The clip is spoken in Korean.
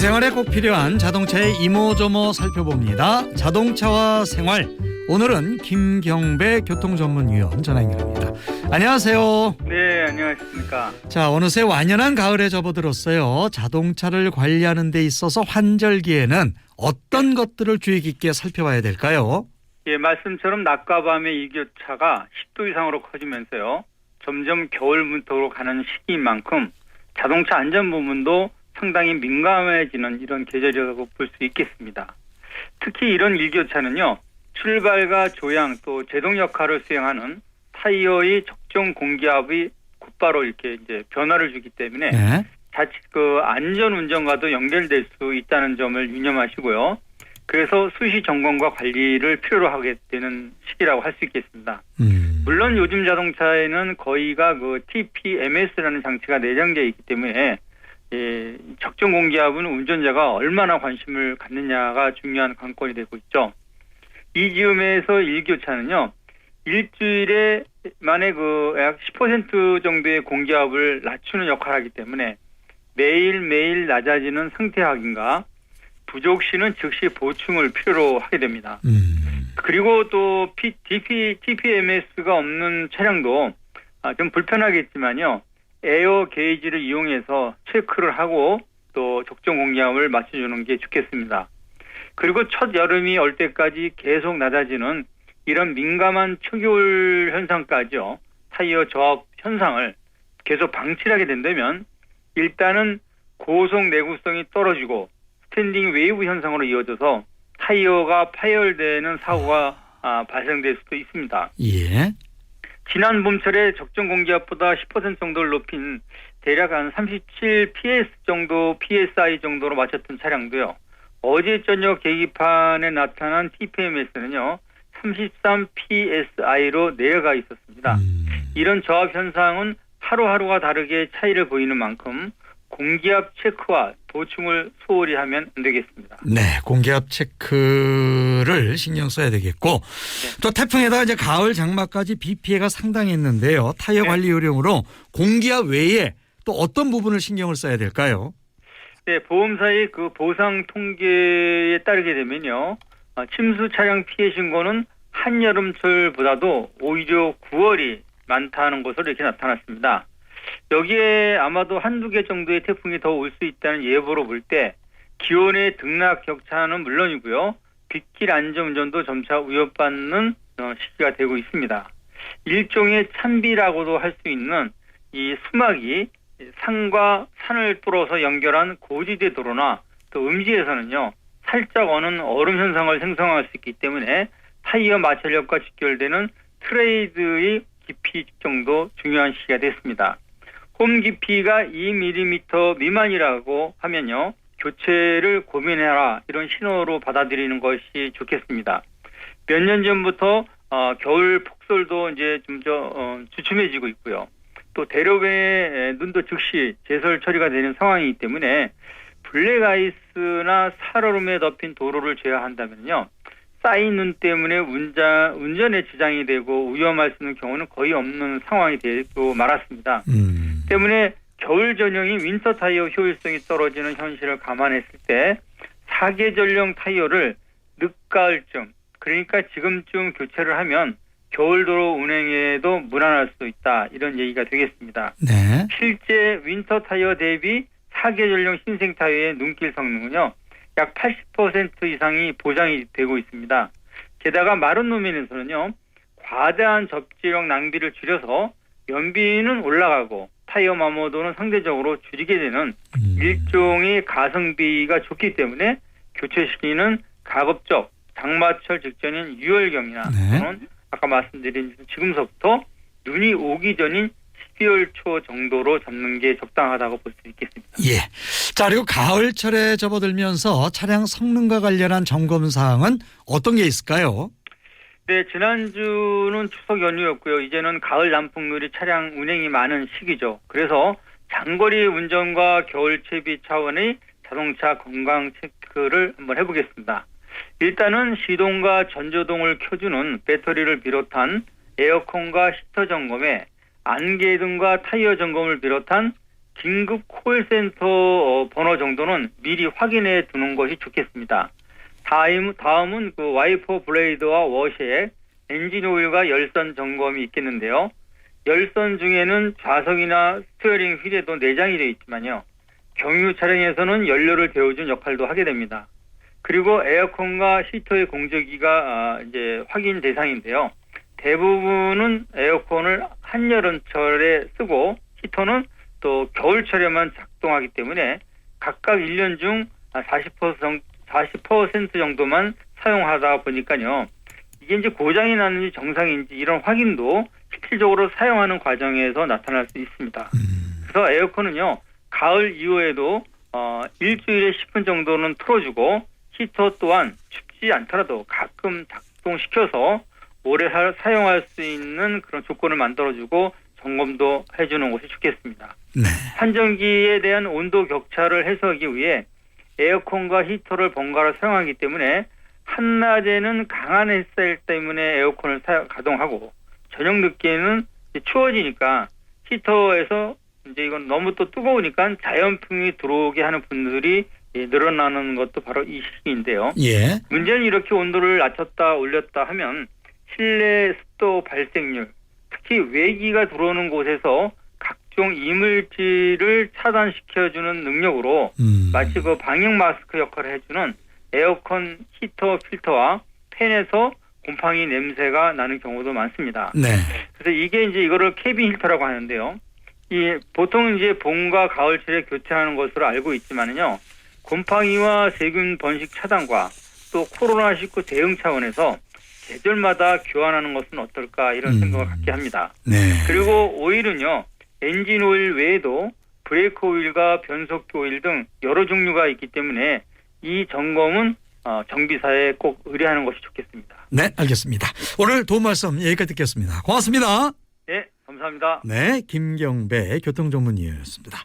일상생활에 꼭 필요한 자동차의 이모저모 살펴봅니다. 자동차와 생활. 오늘은 김경배 교통전문위원 전화 연결합니다. 안녕하세요. 네, 안녕하십니까. 자, 어느새 완연한 가을에 접어들었어요. 자동차를 관리하는 데 있어서 환절기에는 어떤 것들을 주의 깊게 살펴봐야 될까요? 예, 말씀처럼 낮과 밤의 일교차가 10도 이상으로 커지면서요. 점점 겨울 문턱으로 가는 시기인 만큼 자동차 안전 부분도 상당히 민감해지는 이런 계절이라고 볼 수 있겠습니다. 특히 이런 일교차는요. 출발과 조향 또 제동 역할을 수행하는 타이어의 적정 공기압이 곧바로 이렇게 이제 변화를 주기 때문에 네. 자칫 안전 운전과도 연결될 수 있다는 점을 유념하시고요. 그래서 수시 점검과 관리를 필요로 하게 되는 시기라고 할 수 있겠습니다. 물론 요즘 자동차에는 거의가 TPMS라는 장치가 내장되어 있기 때문에 적정 공기압은 운전자가 얼마나 관심을 갖느냐가 중요한 관건이 되고 있죠. 이 즈음에서 일교차는요. 일주일에 만에 약 10% 정도의 공기압을 낮추는 역할을 하기 때문에 매일매일 낮아지는 상태 확인과 부족 시는 즉시 보충을 필요로 하게 됩니다. 그리고 또 TPMS가 없는 차량도 좀 불편하겠지만요. 에어 게이지를 이용해서 체크를 하고 또 적정 공기압을 맞춰주는 게 좋겠습니다. 그리고 첫 여름이 올 때까지 계속 낮아지는 이런 민감한 초겨울 현상까지요. 타이어 저압 현상을 계속 방치하게 된다면 일단은 고속 내구성이 떨어지고 스탠딩 웨이브 현상으로 이어져서 타이어가 파열되는 사고가 발생될 수도 있습니다. 예. 지난 봄철에 적정 공기압보다 10% 정도를 높인 대략 한 37 PS 정도 PSI 정도로 맞췄던 차량도요. 어제 저녁 계기판에 나타난 TPMS는요. 33 PSI로 내려가 있었습니다. 이런 저압 현상은 하루하루가 다르게 차이를 보이는 만큼 공기압 체크와 보충을 소홀히 하면 안 되겠습니다. 네, 공기압 체크를 신경 써야 되겠고 네. 또 태풍에다가 이제 가을 장마까지 비 피해가 상당했는데요. 타이어 네. 관리 요령으로 공기압 외에 또 어떤 부분을 신경을 써야 될까요? 네, 보험사의 보상 통계에 따르게 되면요. 침수 차량 피해 신고는 한여름철보다도 오히려 9월이 많다는 것으로 이렇게 나타났습니다. 여기에 아마도 한두 개 정도의 태풍이 더 올 수 있다는 예보로 볼 때 기온의 등락 격차는 물론이고요. 빗길 안전운전도 점차 위협받는 시기가 되고 있습니다. 일종의 찬비라고도 할 수 있는 이 수막이 산과 산을 뚫어서 연결한 고지대 도로나 또 음지에서는요. 살짝 어는 얼음 현상을 생성할 수 있기 때문에 타이어 마찰력과 직결되는 트레이드의 깊이 정도 중요한 시기가 됐습니다. 홈 깊이가 2mm 미만이라고 하면요. 교체를 고민해라 이런 신호로 받아들이는 것이 좋겠습니다. 몇 년 전부터 겨울 폭설도 이제 좀 주춤해지고 있고요. 또 대로변에 눈도 즉시 제설 처리가 되는 상황이기 때문에 블랙아이스나 살얼음에 덮인 도로를 제외한다면요. 쌓인 눈 때문에 운전에 지장이 되고 위험할 수 있는 경우는 거의 없는 상황이 되고 말았습니다. 때문에 겨울 전용이 윈터 타이어 효율성이 떨어지는 현실을 감안했을 때 사계절용 타이어를 늦가을쯤 그러니까 지금쯤 교체를 하면 겨울도로 운행에도 무난할 수 있다 이런 얘기가 되겠습니다. 네. 실제 윈터 타이어 대비 사계절용 신생 타이어의 눈길 성능은요. 약 80% 이상이 보장이 되고 있습니다. 게다가 마른路面에서는요. 과다한 접지력 낭비를 줄여서 연비는 올라가고 타이어 마모도는 상대적으로 줄이게 되는 일종의 가성비가 좋기 때문에 교체 시기는 가급적 장마철 직전인 6월경이나 또는 아까 말씀드린 지금서부터 눈이 오기 전인 12월 초 정도로 잡는 게 적당하다고 볼 수 있겠습니다. 예. 자, 그리고 가을철에 접어들면서 차량 성능과 관련한 점검 사항은 어떤 게 있을까요? 네, 지난주는 추석 연휴였고요. 이제는 가을 난풍놀이 차량 운행이 많은 시기죠. 그래서 장거리 운전과 겨울 채비 차원의 자동차 건강 체크를 한번 해보겠습니다. 일단은 시동과 전조등을 켜주는 배터리를 비롯한 에어컨과 히터 점검에 안개등과 타이어 점검을 비롯한 긴급 콜센터 번호 정도는 미리 확인해 두는 것이 좋겠습니다. 다음은 그 와이퍼 블레이드와 워시에 엔진 오일과 열선 점검이 있겠는데요. 열선 중에는 좌석이나 스티어링 휠에도 내장이 되어 있지만요. 경유 차량에서는 연료를 데워준 역할도 하게 됩니다. 그리고 에어컨과 히터의 공조기가 이제 확인 대상인데요. 대부분은 에어컨을 한여름철에 쓰고 히터는 또 겨울철에만 작동하기 때문에 각각 1년 중 40% 정도만 사용하다 보니까요. 이게 이제 고장이 나는지 정상인지 이런 확인도 실질적으로 사용하는 과정에서 나타날 수 있습니다. 그래서 에어컨은요. 가을 이후에도 일주일에 10분 정도는 틀어주고 히터 또한 춥지 않더라도 가끔 작동시켜서 오래 사용할 수 있는 그런 조건을 만들어주고 점검도 해주는 것이 좋겠습니다. 네. 환전기에 대한 온도 격차를 해소하기 위해 에어컨과 히터를 번갈아 사용하기 때문에 한낮에는 강한 햇살 때문에 에어컨을 가동하고 저녁 늦게는 추워지니까 히터에서 이제 이건 너무 또 뜨거우니까 자연풍이 들어오게 하는 분들이 늘어나는 것도 바로 이 시기인데요. 예. 문제는 이렇게 온도를 낮췄다 올렸다 하면 실내 습도 발생률, 특히 외기가 들어오는 곳에서 각종 이물질을 차단시켜주는 능력으로 마치 그 방역 마스크 역할을 해주는 에어컨 히터 필터와 팬에서 곰팡이 냄새가 나는 경우도 많습니다. 네. 그래서 이거를 캐빈 필터라고 하는데요. 보통 이제 봄과 가을철에 교체하는 것으로 알고 있지만은요. 곰팡이와 세균 번식 차단과 또 코로나19 대응 차원에서 계절마다 교환하는 것은 어떨까 이런 생각을 갖게 합니다. 네. 그리고 오일은요. 엔진 오일 외에도 브레이크 오일과 변속기 오일 등 여러 종류가 있기 때문에 이 점검은 정비사에 꼭 의뢰하는 것이 좋겠습니다. 네, 알겠습니다. 오늘 도움 말씀 여기까지 듣겠습니다. 고맙습니다. 네, 감사합니다. 네, 김경배 교통전문의였습니다.